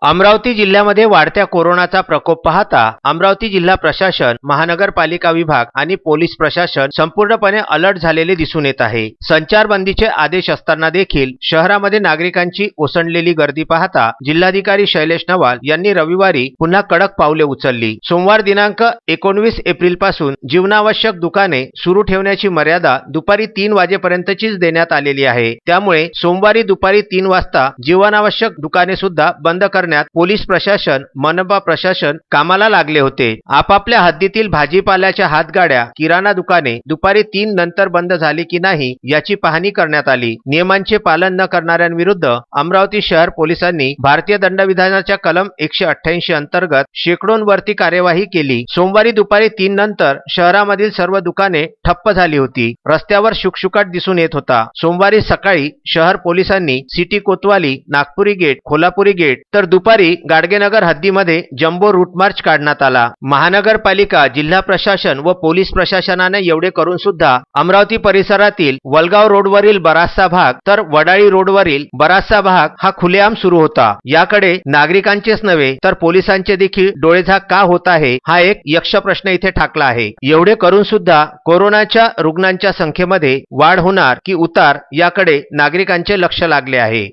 अमरावती जिल्ह्यामध्ये वाढत्या कोरोनाचा प्रकोप पाहता अमरावती जिल्हा प्रशासन, महानगरपालिका विभाग आणि पोलीस प्रशासन संपूर्णपणे अलर्ट झालेले दिसून येत आहे। संचारबंदीचे आदेश असताना देखील शहरामध्ये नागरिकांची ओसंडलेली गर्दी पाहता जिल्हाधिकारी शैलेश नवाल यांनी रविवारी पुन्हा कडक पावले उचलली। सोमवार दिनांक 19 एप्रिल पासून जीवनावश्यक दुकाने सुरू ठेवण्याची मर्यादा दुपारी 3 वाजेपर्यंतचीच देण्यात आलेली आहे। त्यामुळे सोमवारी दुपारी 3 वाजता जीवनावश्यक दुकाने सुद्धा बंद करण्यात पोलीस प्रशासन, मनपा प्रशासन कामाला लागले होते। आपापल्या हद्दीतील भाजीपाल्याच्या हातगाड्या, किराणा दुकाने दुपारी 3 नंतर बंद झाली की नाही याची पाहणी करण्यात आली। नियमांचे पालन न करणाऱ्यांविरुद्ध अमरावती शहर पोलिसांनी भारतीय दंडविधानाच्या कलम 188 अंतर्गत शेकडोंवरती कार्यवाही केली। सोमवारी दुपारी 3 नंतर शहरामधील सर्व दुकाने ठप्प झाली होती। रस्त्यावर शुकशुकाट दिसून येत होता। सोमवारी सकाळी शहर पोलिसांनी सिटी कोतवाली, नागपुरी गेट, कोल्हापुरी गेट तर दुपारी गाडगेनगर हद्दीमध्ये जम्बो रूट मार्च काढण्यात आला। महानगरपालिका, जिल्हा प्रशासन व पोलीस प्रशासनाने एवढे करून सुद्धा अमरावती परिसरातील वलगाव रोडवरील बराचसा भाग तर वडाळी रोडवरील बराचसा भाग हा खुलेआम सुरू होता। याकडे नागरिकांचेच नव्हे तर पोलिसांचे देखील डोळेझाक का होत आहे हा एक यक्ष प्रश्न इथे ठाकला आहे। एवढे करून सुद्धा कोरोनाच्या रुग्णांच्या संख्येमध्ये वाढ होणार की उतार याकडे नागरिकांचे लक्ष लागले आहे।